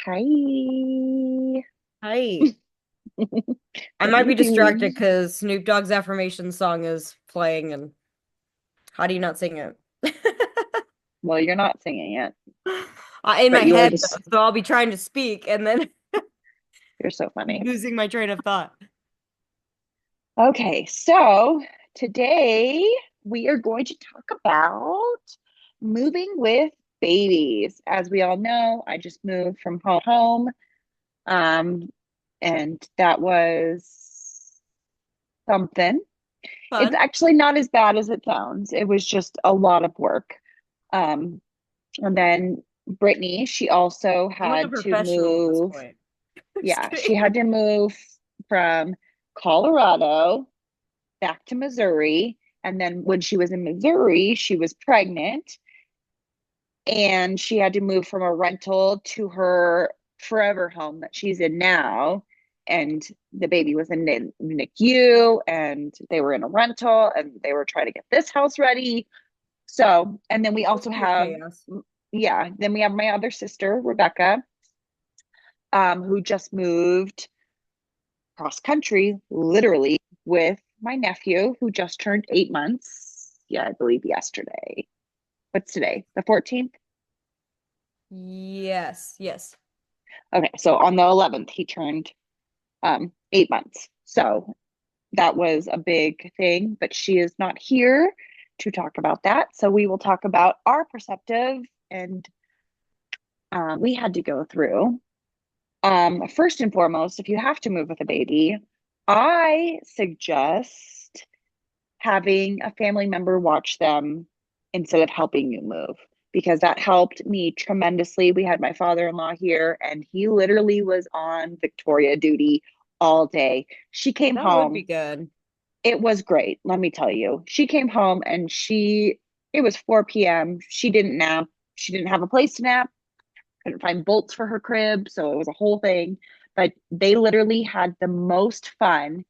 Hi. Hi. I What are might you be distracted doing? because Snoop Dogg's affirmation song is playing, and how do you not sing it? Well, you're not singing it, In but my you are head, though, just, so I'll be trying to speak and then you're so funny. losing my train of thought. Okay, so today we are going to talk about moving with babies. As we all know, I just moved from home, um, and that was something. It's Fun. actually not as bad as it sounds. It was just a lot of work. Um, and then Brittany, she also I'm like a had to professional at this move. point. Just Yeah, she kidding. had to move from Colorado back to Missouri. And then when she was in Missouri, she was pregnant and she had to move from a rental to her forever home that she's in now. And the baby was in NICU and they were in a rental and they were trying to get this house ready. So, and then we Total also pure have, chaos. yeah, then we have my other sister, Rebecca, who just moved cross country, literally, with my nephew who just turned 8 months. Yeah, I believe yesterday. What's today? The 14th? Yes, yes. Okay, so on the 11th, he turned 8 months. So that was a big thing, but she is not here to talk about that. So we will talk about our perceptive and we had to go through. First and foremost, if you have to move with a baby, I suggest having a family member watch them instead of helping you move because that helped me tremendously. We had my father-in-law here and he literally was on Victoria duty all day. She came That would be home. good. It was great, let me tell you. She came home and it was 4 p.m. She didn't nap. She didn't have a place to nap, couldn't find bolts for her crib, so it was a whole thing. But they literally had the most fun.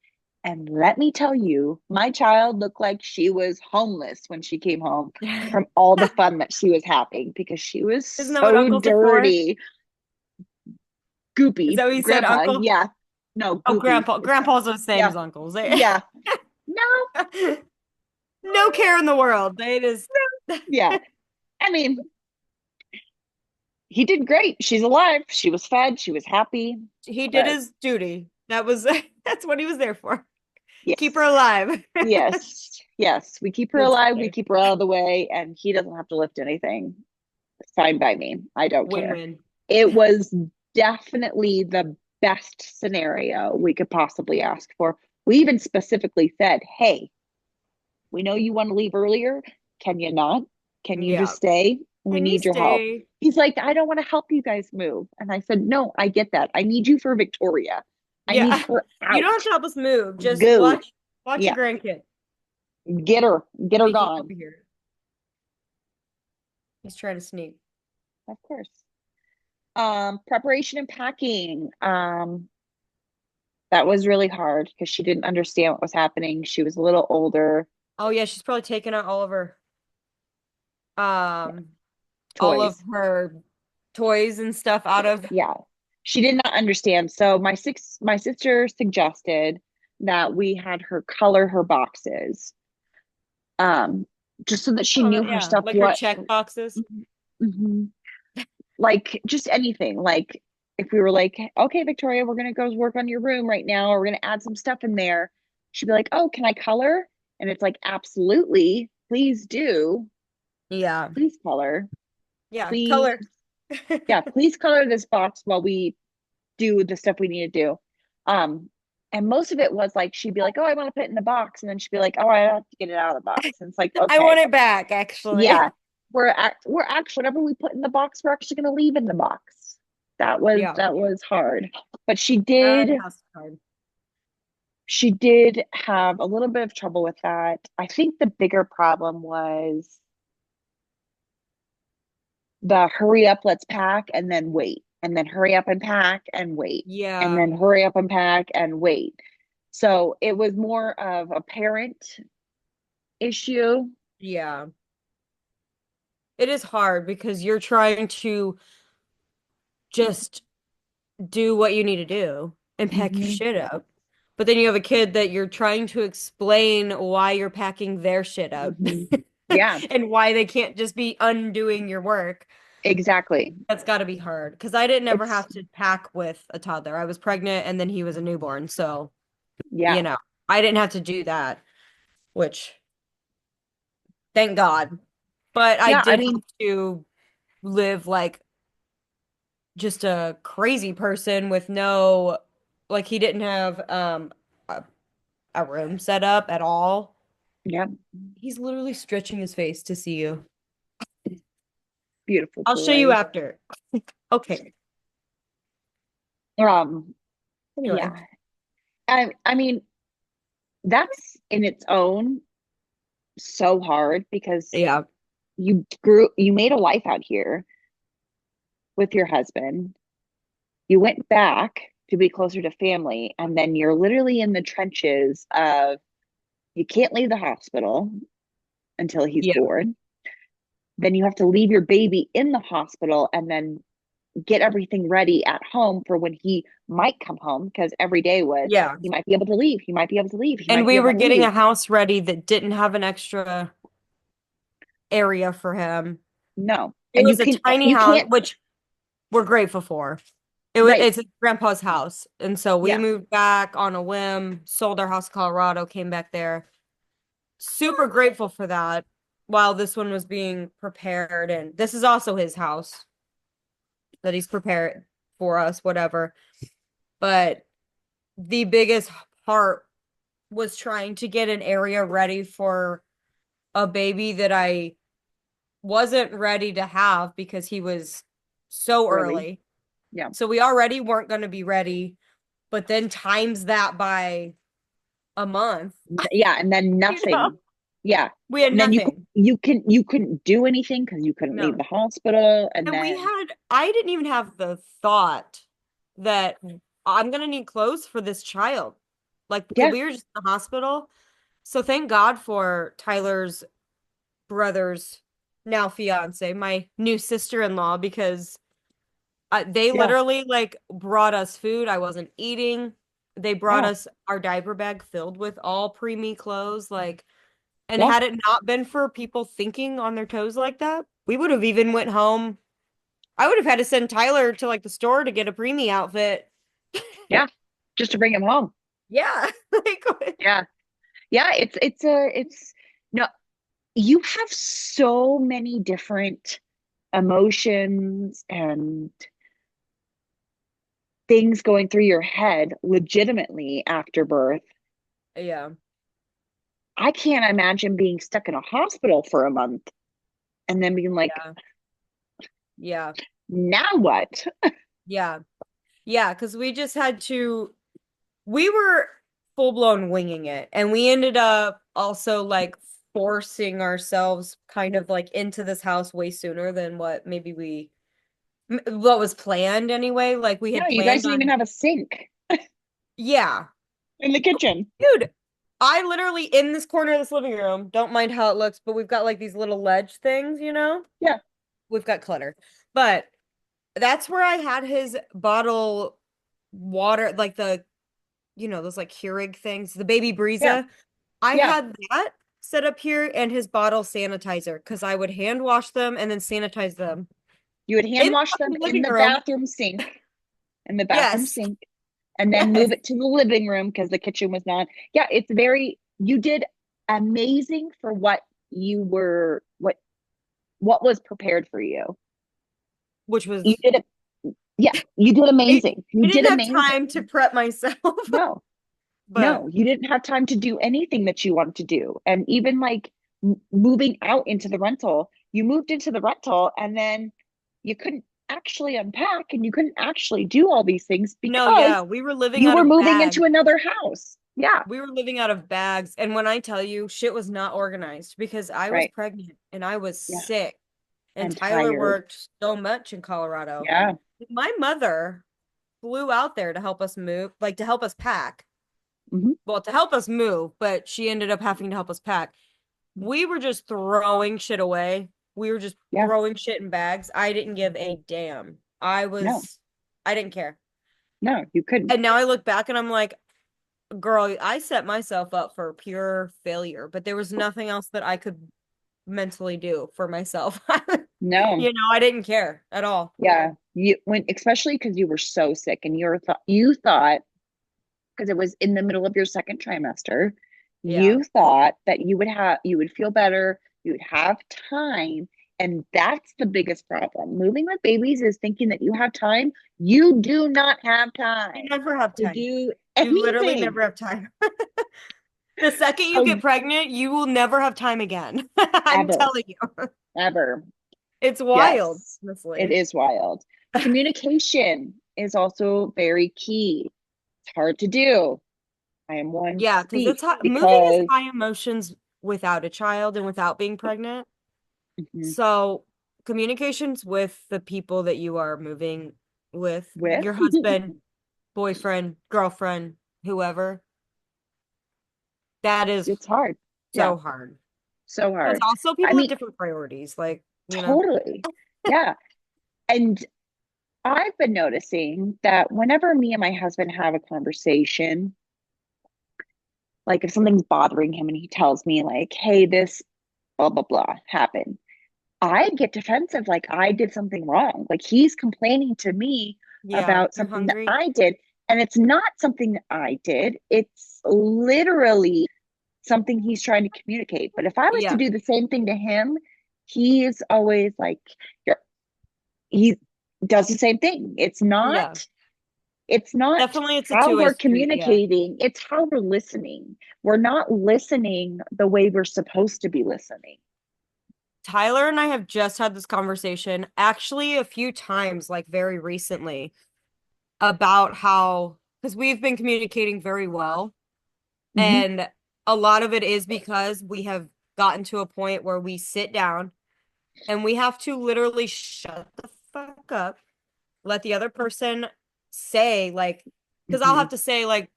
And let me tell you, my child looked like she was homeless when she came home Isn't from all the fun that she was having because she was that what so uncles are for? dirty. Is Goopy. that what you said, Grandpa, uncle? yeah. No, Oh, goopy. grandpa. It's, Grandpa's the same yeah, as uncles. yeah. No, No care in the world. They just yeah. I mean, he did great. She's alive. She was fed. She was happy. he did But his duty. That was that's what he was there for. Keep her yes, alive. yes, yes. We keep her That's alive. We funny. keep her out of the way, and he doesn't have to lift anything. It's fine by me. I don't care. Win-win. It was definitely the best scenario we could possibly ask for. We even specifically said, hey, we know you want to leave earlier. Can you not? Can you just Yeah. stay? We Can you need your help. stay? He's like, I don't want to help you guys move. And I said, no, I get that. I need you for Victoria. I need Yeah. her You don't have out. to help us move. Just Go. watch your Yeah. grandkid. Get her Sneaking gone. over here. He's trying to sneak. Of course. Preparation and packing. That was really hard because she didn't understand what was happening. She was a little older. Oh yeah, she's probably taking out Yeah, um all of toys. her toys and stuff out of. Yeah. She did not understand. So my sister suggested that we had her color her boxes. Um, just so that she Oh knew her yeah, stuff like her what check boxes. Mhm. Like just anything. Like if we were like, okay, Victoria, we're gonna go work on your room right now, or we're gonna add some stuff in there, she'd be like, oh, can I color? And it's like, absolutely, please do. Yeah. Please color. Yeah, Please, color. yeah, please color this box while we do the stuff we need to do. Um, and most of it was like she'd be like, oh, I want to put it in the box, and then she'd be like, oh, I have to get it out of the box. And it's like, I want okay, it back, actually. yeah, we're actually whatever we put in the box, we're actually going to leave in the box. Yeah. That was hard, but House card. she did have a little bit of trouble with that. I think the bigger problem was the hurry up, let's pack, and then wait, and then hurry up and pack and wait, and Yeah. then hurry up and pack and wait. So it was more of a parent issue. Yeah. It is hard because you're trying to just do what you need to do and pack your Hmm. shit up. But then you have a kid that you're trying to explain why you're packing their shit up Hmm. Yeah, and why they can't just be undoing your work. exactly. That's got to be hard because I didn't ever It's have to pack with a toddler. I was pregnant and then he was a newborn. So, yeah, you know, I didn't have to do that, which thank God. But I yeah. I did have mean, to live like just a crazy person with no, like, he didn't have a room set up at all. yeah, He's literally stretching his face to see you. beautiful I'll show you boy. after. Okay. Um, Anyway, yeah. I mean, that's in its own so hard because yeah, you made a life out here with your husband. You went back to be closer to family, and then you're literally in the trenches of you can't leave the hospital until he's yeah, born. Then you have to leave your baby in the hospital and then get everything ready at home for when he might come home because every day was yeah. he might be able to leave, he might be able to leave, he And might be we able were to getting leave. a house ready that didn't have an extra area for him. No. It And was a tiny you house, can't, which we're grateful for. right. It's grandpa's house. And so we Yeah. moved back on a whim, sold our house in Colorado, came back there. Super grateful for that while this one was being prepared. And this is also his house that he's prepared for us, whatever. But the biggest part was trying to get an area ready for a baby that I wasn't ready to have because he was so Early. early. Yeah. So we already weren't going to be ready, but then times that by a month, Yeah, and then you know, nothing. Yeah. we had And then nothing. you couldn't do anything because you couldn't leave No. the hospital and And then I didn't even have the thought that I'm going to need clothes for this child. Like, because yeah. we were just in the hospital. So thank God for Tyler's brother's now fiance, my new sister-in-law, because they Yeah. literally like brought us food. I wasn't eating. They brought Yeah. us our diaper bag filled with all preemie clothes. Like, and Yeah. had it not been for people thinking on their toes like that, we would have even went home. I would have had to send Tyler to like the store to get a preemie outfit. Yeah. Just to bring him home. Yeah, like Yeah. Yeah, it's no, you have so many different emotions and things going through your head legitimately after birth. yeah, I can't imagine being stuck in a hospital for a month and then being like, yeah, yeah, now what? yeah, yeah. Because we just had to. We were full blown winging it, and we ended up also like forcing ourselves kind of like into this house way sooner than what maybe what was planned anyway. Like we No, had you guys planned didn't even on. have a sink Yeah, in the kitchen. dude. I literally in this corner of this living room, don't mind how it looks, but we've got like these little ledge things, you know? Yeah. We've got clutter. But that's where I had his bottle water, like those like Keurig things, the baby Yeah. Breeza. I Yeah. had that set up here and his bottle sanitizer because I would hand wash them and then sanitize them You would hand in wash them the in living the room. bathroom sink, in the bathroom Yes. sink, and then Yes. move it to the living room because the kitchen was not. Yeah, you did amazing for what you were, what was prepared for you. Which You was did it. Yeah, you did I, amazing. You I did didn't have amazing. time to prep myself, No, but no, you didn't have time to do anything that you wanted to do. And even like moving out into the rental, you moved into the rental and then you couldn't actually unpack and you couldn't actually do all these things no, yeah, because we were living you out were of moving into bags. another house. Yeah, We were living out of bags. And when I tell you shit was not organized because I was right. pregnant and I was Yeah, sick and and Tyler tired. worked so much in Colorado. Yeah. My mother flew out there to help us move, like to help us pack. Hmm. Well, to help us move, but she ended up having to help us pack. We were just throwing shit away. We were just Yeah. throwing shit in bags. I didn't give a damn. No, I didn't care. no, you couldn't. And now I look back and I'm like, girl, I set myself up for pure failure, but there was nothing else that I could mentally do for myself. No. I didn't care at all. Yeah. You when especially because you were so sick and you thought because it was in the middle of your second trimester, Yeah. you thought that you would feel better, you would have time, and that's the biggest problem. Moving with babies is thinking that you have time. You do not have You time never have to time. do You literally anything. never have time. The second you get So pregnant, you will never have time again. I'm ever, telling you. ever. It's wild, Yes, it honestly. is wild. Communication is also very key. It's hard to do. I am one to Yeah, because speak moving is because high emotions without a child and without being pregnant. mhm, So communications with the people that you are moving with, with your husband, boyfriend, girlfriend, whoever, that is it's hard. Yeah, so hard. so Because hard. also I people have mean, different priorities, like, totally. Yeah. And I've been noticing that whenever me and my husband have a conversation, like if something's bothering him and he tells me like, "Hey, this blah blah blah happened." I get defensive like I did something wrong. Like he's complaining to me yeah, about you something that hungry? I did. And it's not something that I did. It's literally something he's trying to communicate. But if I was to Yeah, do the same thing to him, he's always like, you're, he does the same thing. yeah. It's not Definitely it's a how two-way we're street, yeah. communicating, it's how we're listening. We're not listening the way we're supposed to be listening. Tyler and I have just had this conversation actually a few times, like very recently, about how, because we've been communicating very well. Mm-hmm. And a lot of it is because we have gotten to a point where we sit down and we have to literally shut the fuck up, let the other person say, like, because I'll Mm-hmm. have to say, like,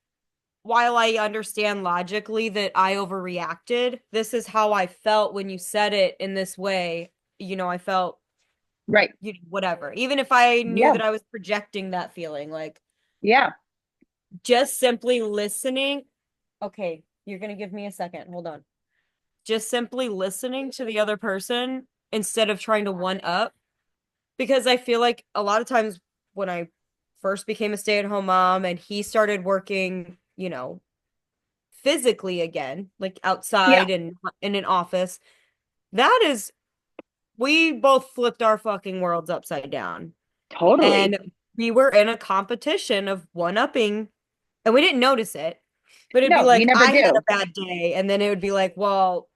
while I understand logically that I overreacted, this is how I felt when you said it in this way. I felt, Right. whatever. Even if I knew Yeah. that I was projecting that feeling, like, Yeah. just simply listening. Okay, you're gonna give me a second. Hold on. Just simply listening to the other person instead of trying to one up. Because I feel like a lot of times when I first became a stay-at-home mom and he started working, physically again, like Yeah. outside and in an office, that is, we both flipped our fucking worlds upside down. Totally. And we were in a competition of one-upping, and we didn't notice it, but it'd be No, you like, never I had a do. bad day. And then it would be like, well,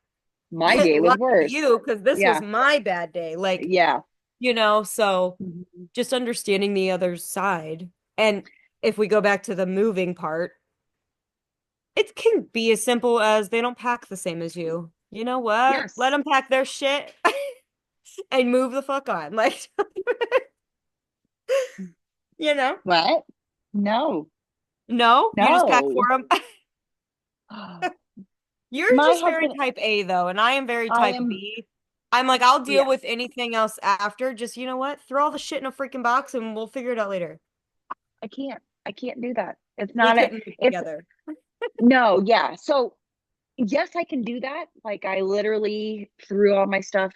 My day was lucky worse. you, because this was Yeah. my bad day. Like, Yeah. so Mhm. just understanding the other side. And if we go back to the moving part, it can be as simple as they don't pack the same as you. You know what? Let Yes. them pack their shit and move the fuck on. Like, you know, What? No. no, you just pack for No. them. You're My just very husband, type A though, and I am very I type am, B. I'm like, I'll deal yeah, with anything else after. Just, you know what? Throw all the shit in a freaking box and we'll figure it out later. I can't. I can't do that. It's We not a, couldn't be it's together. no, yeah. So, yes, I can do that. Like, I literally threw all my stuff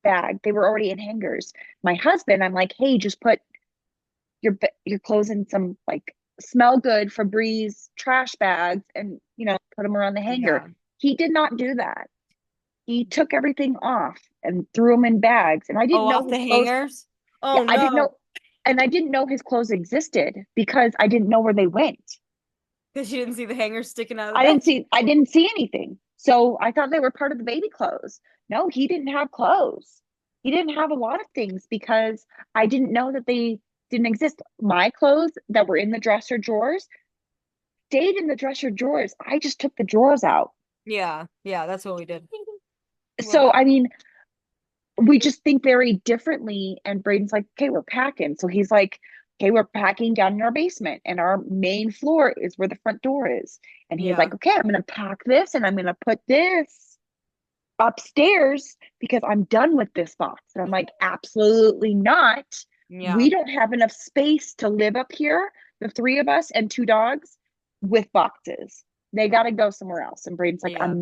bag. They were already in hangers. My husband, I'm like, hey, just put your clothes in some like smell good Febreze trash bags and put them around the hanger. Yeah. He did not do that. He took everything off and threw them in bags, and I Oh, didn't know off his the clothes. hangers? Yeah, Oh I didn't no. know, and I didn't know his clothes existed because I didn't know where they went. Because you didn't see the hangers sticking out of the I didn't bed. see I didn't see anything. So I thought they were part of the baby clothes. No, he didn't have clothes. He didn't have a lot of things because I didn't know that they didn't exist. My clothes that were in the dresser drawers stayed in the dresser drawers. I just took the drawers out. Yeah, yeah, that's what we did. Love So that. I mean, we just think very differently. And Braden's like, okay, we're packing. So he's like, okay, we're packing down in our basement, and our main floor is where the front door is. And he's Yeah. like, okay, I'm going to pack this and I'm going to put this upstairs because I'm done with this box. And I'm like, absolutely not. Yeah. We don't have enough space to live up here, the three of us and two dogs with boxes. They got to go somewhere else. And Braden's like, Yeah. I'm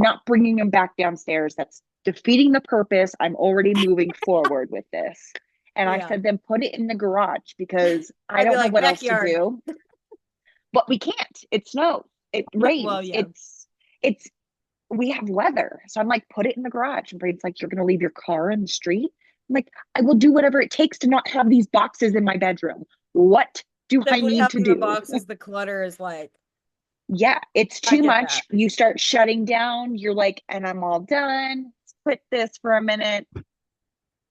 not bringing them back downstairs. That's defeating the purpose. I'm already moving forward with this. And I Yeah. said, then put it in the garage because I I'd be don't know like, what else to backyard. do. But we can't. It snows. It Well, rains. yeah. It's we have weather. So I'm like, put it in the garage. And Braden's like, you're gonna leave your car in the street? I'm like, I will do whatever it takes to not have these boxes in my bedroom. What do I Simply need to having the do? boxes, the clutter is like, Yeah, it's I too get much. that. You start shutting down. You're like, and I'm all done. Quit this for a minute.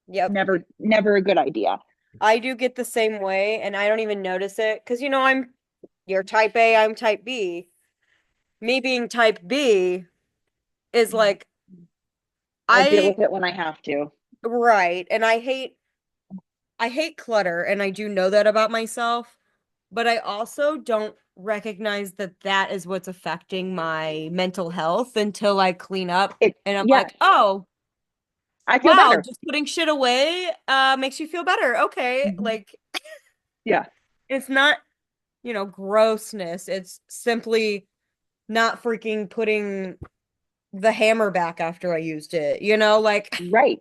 Yep. Never a good idea. I do get the same way, and I don't even notice it because you're type A, I'm type B. Me being type B is like, I'll deal I, with it when I have to. right, and I hate clutter, and I do know that about myself, but I also don't recognize that that is what's affecting my mental health until I clean up It, and I'm yeah, like, oh, I feel wow, better. just putting shit away makes you feel better. Okay. Mhm. Like Yeah, it's not, grossness. It's simply not freaking putting the hammer back after I used it, like right.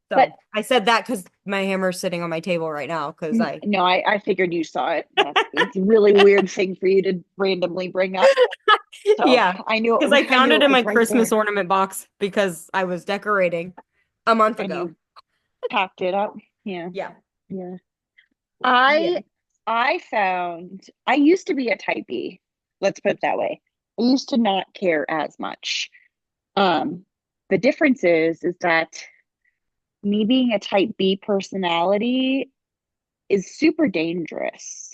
But so I said that because my hammer's sitting on my table right now because I no, I figured you saw it. It's a really weird thing for you to randomly bring up. So yeah, because I I found knew it it in was my right Christmas there. ornament box because I was decorating a month And ago. you packed it up. Yeah, Yeah. yeah. Yeah. I I found I used to be a type B. Let's put it that way. I used to not care as much. Um, the difference is that me being a type B personality is super dangerous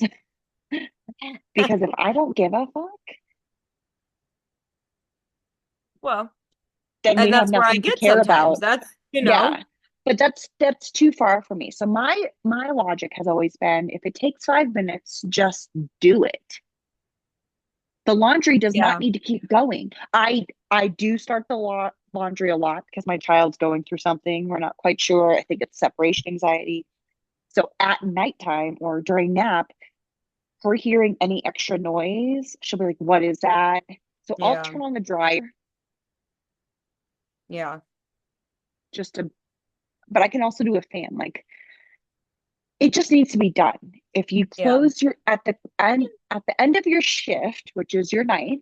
because if I don't give a fuck, Well, then and we have that's where I nothing to get care sometimes. about. That's. Yeah. But that's too far for me. So my logic has always been if it takes 5 minutes, just do it. The laundry does not Yeah. need to keep going. I do start the laundry a lot because my child's going through something. We're not quite sure. I think it's separation anxiety. So at nighttime or during nap, her hearing any extra noise, she'll be like, "What is that?" So I'll Yeah. turn on the dryer Yeah. just to, but I can also do a fan. Like it just needs to be done. If you Yeah. close your at the end of your shift, which is your night,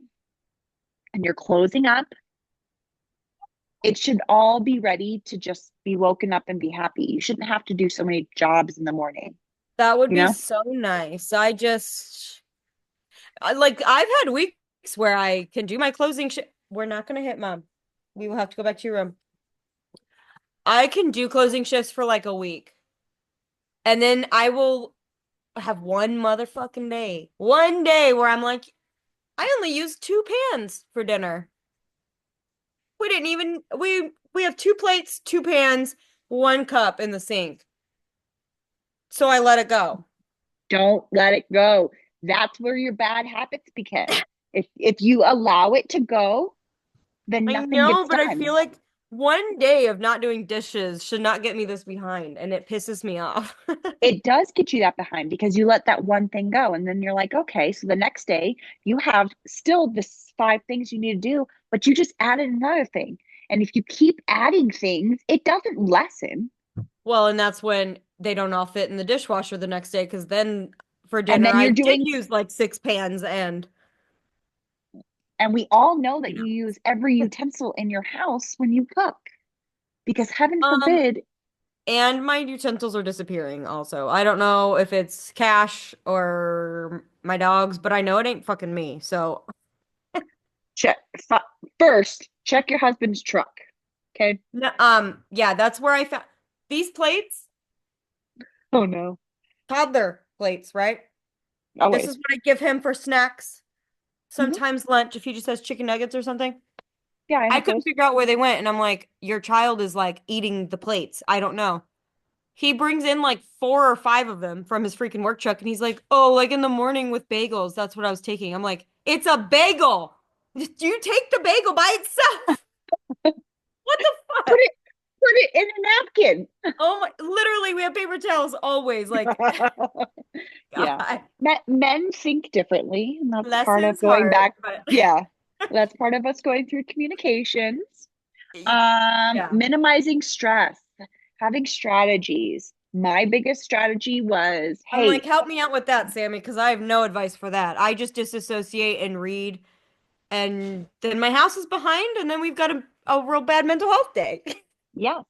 and you're closing up, it should all be ready to just be woken up and be happy. You shouldn't have to do so many jobs in the morning, That would you be know? so nice. Like I've had weeks where I can do my closing shift. We're not gonna hit mom. We will have to go back to your room. I can do closing shifts for like a week. And then I will have one day where I'm like, I only used two pans for dinner. We didn't even we have two plates, two pans, one cup in the sink. So I let it go. Don't let it go. That's where your bad habits begin. If you allow it to go, then I nothing know, gets but I feel done. like one day of not doing dishes should not get me this behind, and it pisses me off. It does get you that behind because you let that one thing go and then you're like, okay, so the next day you have still this 5 things you need to do, but you just added another thing. And if you keep adding things, it doesn't lessen. Well, and that's when they don't all fit in the dishwasher the next day, because then for And dinner then I you're did doing, use like six pans and we all know that yeah. you use every utensil in your house when you cook because heaven Um, forbid, and my utensils are disappearing also. I don't know if it's Cash or my dogs, but I know it ain't fucking me. So, check first, check your husband's truck. Okay. yeah, that's where I found these plates, Oh no. toddler plates, right? This is Always. what I give him for snacks. Hmm. Sometimes lunch if he just has chicken nuggets or something. Yeah, I I have couldn't those. figure out where they went, and I'm like, your child is like eating the plates. I don't know. He brings in like four or five of them from his freaking work truck, and he's like, "Oh, like in the morning with bagels, that's what I was taking." I'm like, "It's a bagel. You take the bagel by itself. What the Put fuck?" it. put it in a napkin. Oh my, literally, we have paper towels always. Like, Yeah. God, Men think differently, and that's bless part of his going heart. back. But Yeah. That's part of us going through communications. yeah, Minimizing stress, having strategies. My biggest strategy was, I'm like, hey, help me out with that, Sammy, because I have no advice for that. I just disassociate and read, and then my house is behind, and then we've got a real bad mental health day. yes,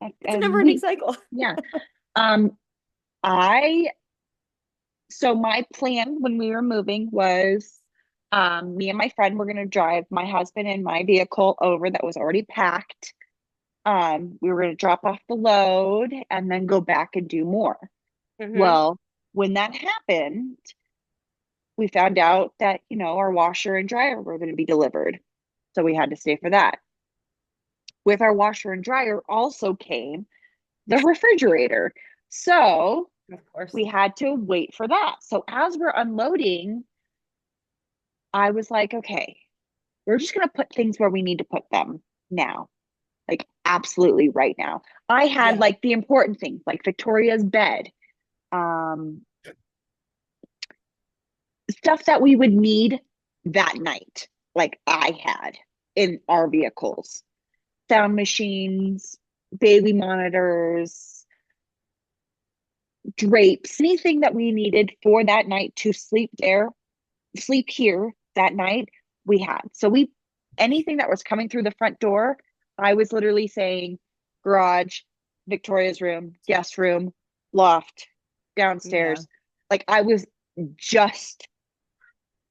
It's a and never-ending we, cycle. yeah. Um, I so my plan when we were moving was me and my friend were going to drive my husband and my vehicle over that was already packed. We were going to drop off the load and then go back and do more. Hmm. Well, when that happened, we found out that, our washer and dryer were going to be delivered. So we had to stay for that. With our washer and dryer also came the refrigerator. So Of course. we had to wait for that. So as we're unloading, I was like, okay, we're just going to put things where we need to put them now. Like, absolutely right now. I had Yeah. like the important things, like Victoria's bed, um, stuff that we would need that night, like I had in our vehicles, sound machines, baby monitors, drapes, anything that we needed for that night to sleep here that night, we had. So anything that was coming through the front door, I was literally saying garage, Victoria's room, guest room, loft, Yeah. downstairs. Like I was just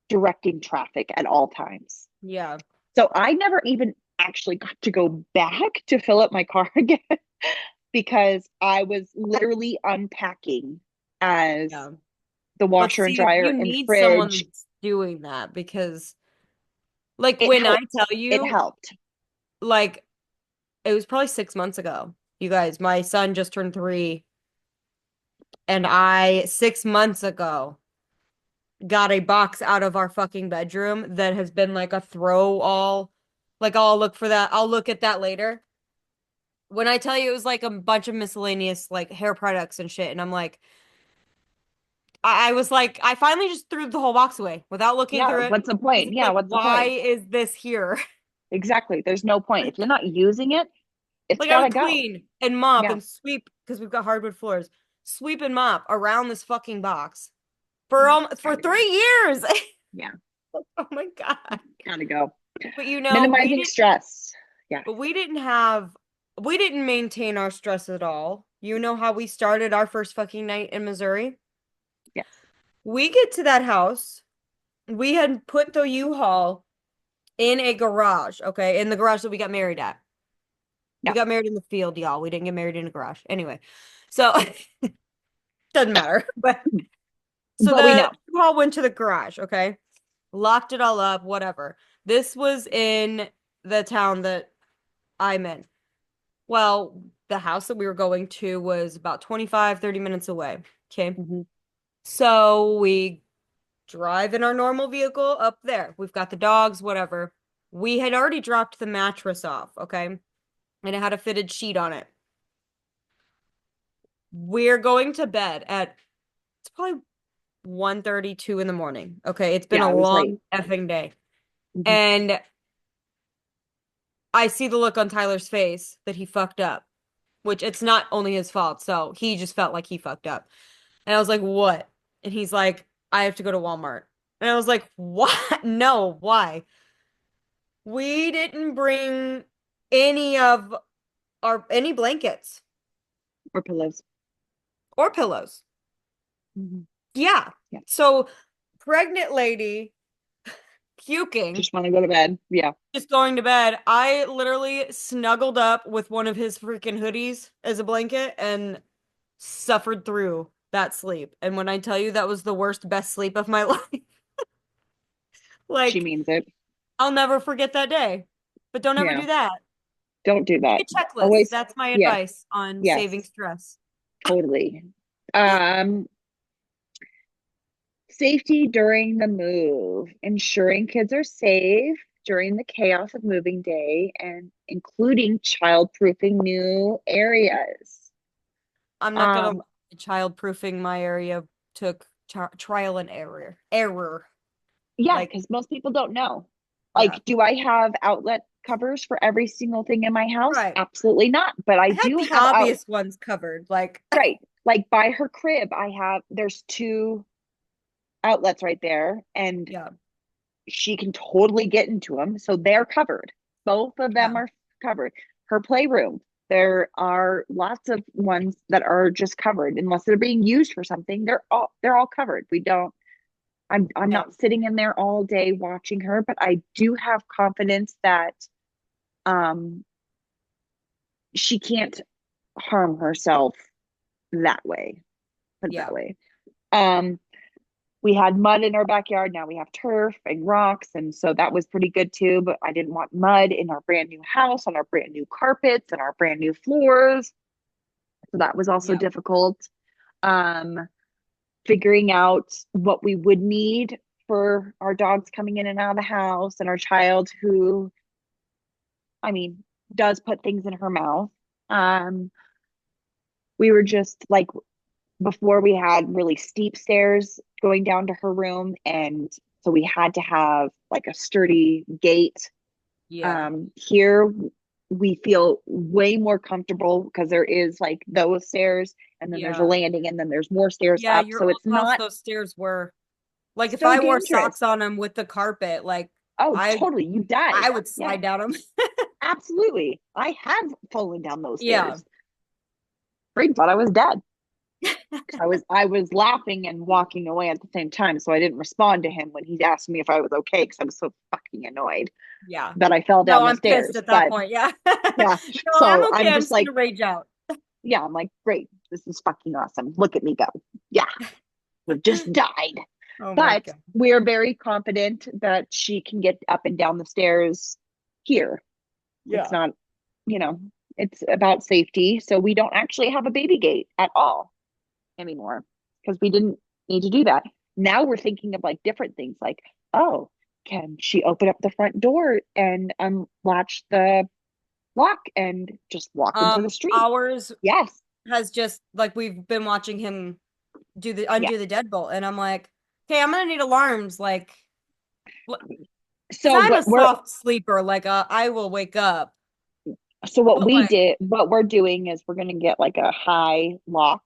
directing traffic at all times. Yeah. So I never even actually got to go back to fill up my car again because I was literally unpacking as Yeah. the But washer and see, you dryer and need someone fridge. that's doing that because, like, It when I helped. tell It you, helped. like, it was probably 6 months ago. You guys, my son just turned 3, and I, 6 months ago, got a box out of our fucking bedroom that has been like a throw all. Like, I'll look for that. I'll look at that later. When I tell you it was like a bunch of miscellaneous, like, hair products and shit, and I'm like, I was like, I finally just threw the whole box away without looking Yeah, through it. what's the Because point? it's Yeah, like, what's the why point? is this here? Exactly. There's no point. If you're not using it, it's Like, I gotta would go. clean and mop Yeah. and sweep because we've got hardwood floors. Sweep and mop around this fucking box for It's for gotta go. 3 years. Yeah, Oh my God. gotta go. But Minimizing stress. Yes. we didn't have, we didn't maintain our stress at all. You know how we started our first fucking night in Missouri? Yes. We get to that house. We had put the U-Haul in a garage, okay? In the garage that we got married at. We Yeah. got married in the field, y'all. We didn't get married in a garage. Anyway, so doesn't matter. But so But we the know. U-Haul went to the garage, okay? Locked it all up, whatever. This was in the town that I'm in. Well, the house that we were going to was about 25, 30 minutes away. Okay. Hmm. So we drive in our normal vehicle up there. We've got the dogs, whatever. We had already dropped the mattress off, okay? And it had a fitted sheet on it. We're going to bed at, it's probably 1:32 in the morning. Okay, it's been Yeah, a I was late. long effing day. Hmm. And I see the look on Tyler's face that he fucked up, which it's not only his fault. So he just felt like he fucked up. And I was like, "What?" And he's like, "I have to go to Walmart." And I was like, "What? No, why?" We didn't bring any of any blankets Or pillows. or pillows. Hmm. Yeah. Yeah. So pregnant lady puking, Just want to go to bed. Yeah. just going to bed. I literally snuggled up with one of his freaking hoodies as a blanket and suffered through that sleep. And when I tell you that was the worst, best sleep of my life, She like, means it. I'll never forget that day. But don't ever Yeah. do that. Don't do Make that. a checklist. Always. That's my Yes. advice on saving Yes. stress. Totally. Um, Safety during the move, ensuring kids are safe. during the chaos of moving day and including childproofing new areas. I'm not gonna lie, Um, childproofing my area took trial and error. yeah, Like, because most people don't know. yeah, Like, do I have outlet covers for every single thing in my house? right. Absolutely not. But I I had do the have out obvious ones covered. Like, right. Like by her crib, there's two outlets right there, and yeah, she can totally get into them. So they're covered. Both of them yeah, are covered. Her playroom, there are lots of ones that are just covered unless they're being used for something. They're all covered. We don't I'm yeah, not sitting in there all day watching her, but I do have confidence that um she can't harm herself that way. Put it yeah, that way. Um we had mud in our backyard. Now we have turf and rocks. And so that was pretty good too. But I didn't want mud in our brand new house, on our brand new carpets and our brand new floors. So that was also yeah, difficult. Um, Figuring out what we would need for our dogs coming in and out of the house and our child who, I mean, does put things in her mouth. Um, we were just like before we had really steep stairs going down to her room, and so we had to have like a sturdy gate. yeah, Here we feel way more comfortable because there is like those stairs, and then there's a yeah. landing, and then there's more stairs Yeah, up, your so old it's house, not those stairs were like if so I wore dangerous. socks on them with the carpet, like Oh, I totally, you die. I would Yeah, slide down them. absolutely. I have fallen down those Yeah. stairs. Freak thought I was dead. I was laughing and walking away at the same time, so I didn't respond to him when he asked me if I was okay because I was so fucking annoyed Yeah. that I fell No, down the I'm pissed stairs. at that But point. Yeah. yeah, No, I'm so okay. I'm I'm just just like, gonna rage out. yeah, I'm like, great, this is fucking awesome. Look at me go. Yeah, we've just died. Oh my But God. we are very confident that she can get up and down the stairs here. It's Yeah. not, you know, it's about safety. So we don't actually have a baby gate at all anymore because we didn't need to do that. Now we're thinking of like different things like, oh, can she open up the front door and unlatch the lock and just walk into the street? Ours Yes. has just like we've been watching him Yeah. undo the deadbolt, and I'm like, okay, I'm gonna need alarms, like, because So I'm a what we're soft sleeper, like I will wake up, so what but we like did, what we're doing is we're going to get like a high lock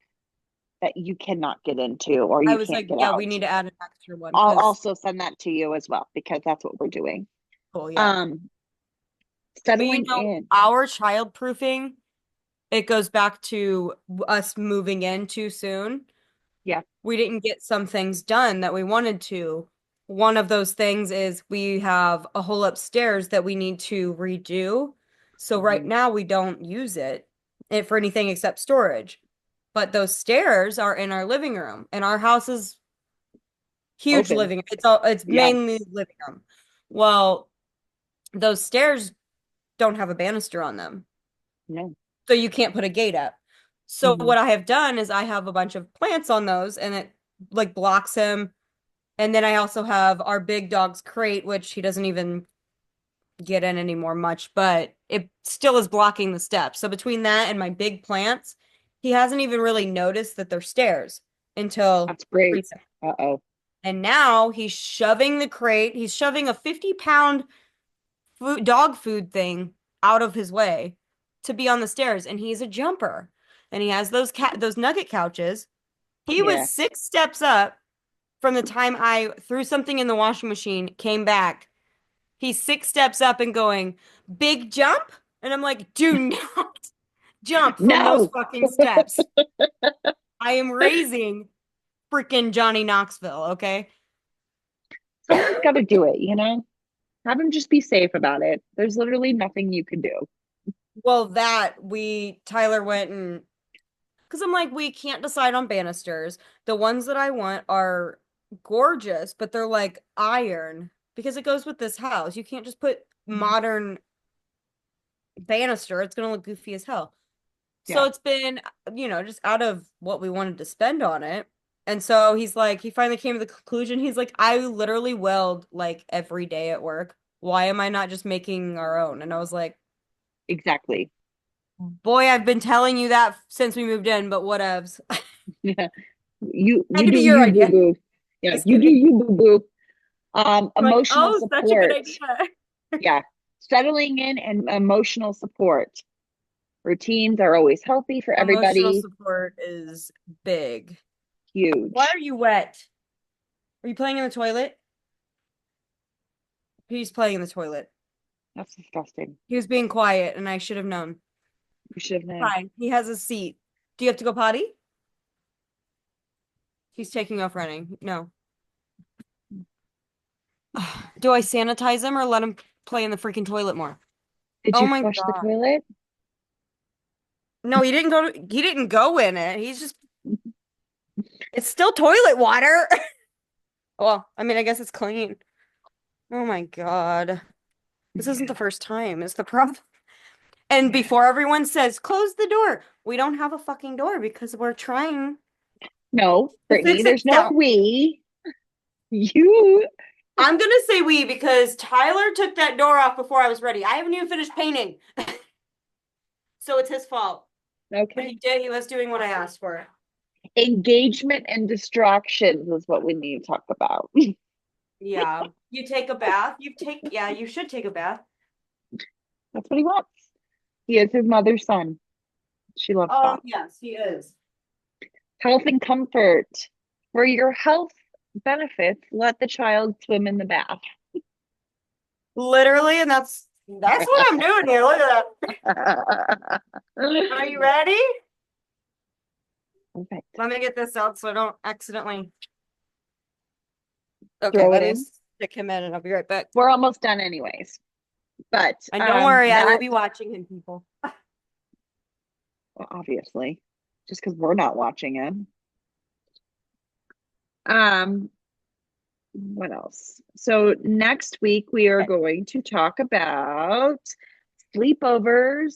that you cannot get into or I you was can't like, get yeah, we out. need to add an extra one I'll because also send that to you as well because that's what we're doing. cool, yeah. Um, But you Settling know, in. our child proofing, it goes back to us moving in too soon. Yeah. We didn't get some things done that we wanted to. One of those things is we have a whole upstairs that we need to redo. So right Mhm. now we don't use it for anything except storage. But those stairs are in our living room, and our house is huge Open. living. It's mainly Yes. living room. Well, those stairs don't have a banister on them. No. So you can't put a gate up. So Hmm. what I have done is I have a bunch of plants on those and it like blocks him. And then I also have our big dog's crate, which he doesn't even get in anymore much, but it still is blocking the steps. So between that and my big plants, he hasn't even really noticed that they're stairs until That's great. recently. Uh-oh. And now he's shoving the crate, he's shoving a 50-pound dog food thing out of his way to be on the stairs, and he's a jumper. And he has those nugget couches. He was Yeah. 6 steps up from the time I threw something in the washing machine, came back. He's 6 steps up and going, big jump. And I'm like, do not jump from those No. fucking steps. I am raising freaking Johnny Knoxville, okay? Someone's got to do it, you know? Have him just be safe about it. There's literally nothing you can do. Well, Tyler went and because I'm like, we can't decide on banisters. The ones that I want are gorgeous, but they're like iron because it goes with this house. You can't just put Mhm. modern banister. It's gonna look goofy as hell. So Yeah. it's been, just out of what we wanted to spend on it. And so he finally came to the conclusion. He's like, I literally weld like every day at work. Why am I not just making our own? And I was like, Exactly. boy, I've been telling you that since we moved in, but whatevs. Yeah. You Kind of do your you, boo idea. boo. Yeah, Just you do kidding. you, boo boo. I'm like, Emotional oh, such a good support. idea. Yeah. Settling in and emotional support. Routines are always healthy for Emotional everybody. support is big. Why Huge. are you wet? Are you playing in the toilet? He's playing in the toilet. That's disgusting. He was being quiet, and I should have known. You should have known. Fine. He has a seat. Do you have to go potty? He's taking off running. No. Do I sanitize him or let him play in the freaking toilet more? Did Oh you my flush the God. toilet? No, he didn't go in it. He's just it's still toilet water. Well, I mean, I guess it's clean. Oh my God. This isn't Yeah. the first time. It's the problem. And Yeah. before everyone says, close the door, we don't have a fucking door because we're trying No, to Brittany, fix there's no itself. we. You. I'm gonna say we because Tyler took that door off before I was ready. I haven't even finished painting. So it's his fault. But he Okay. did, he was doing what I asked for. Engagement and distractions is what we need to talk about. Yeah. You take a bath. Yeah, you should take a bath. That's what he wants. He is his mother's son. She loves Oh, that. yes, he is. Health and comfort. For your health benefits, let the child swim in the bath. Literally, and that's what I'm doing here. Look at that. Are you ready? Perfect. Let me get this out so I don't accidentally. Okay, Throw it let me in. stick him in and I'll be right back. We're almost done anyways. But And don't worry, I will that be watching him, people. well, obviously, just because we're not watching it. Um, what else? So next week we are Okay. going to talk about sleepovers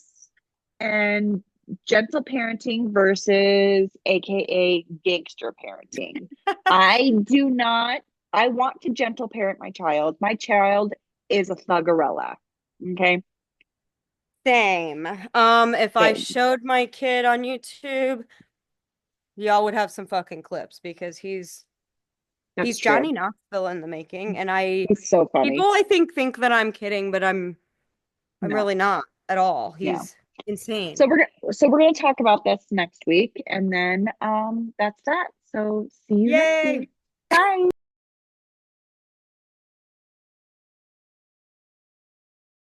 and gentle parenting versus AKA gangster parenting. I do not, I want to gentle parent my child. My child is a thuggerella. Okay. Same. If I Same. showed my kid on YouTube, y'all would have some fucking clips because That's he's true. Johnny Knoxville in the making. And It's so people funny. I think that I'm kidding, but I'm No, really not at all. yeah. He's insane. So we're gonna talk about this next week, and then that's that. So see you next Yay! week. Bye.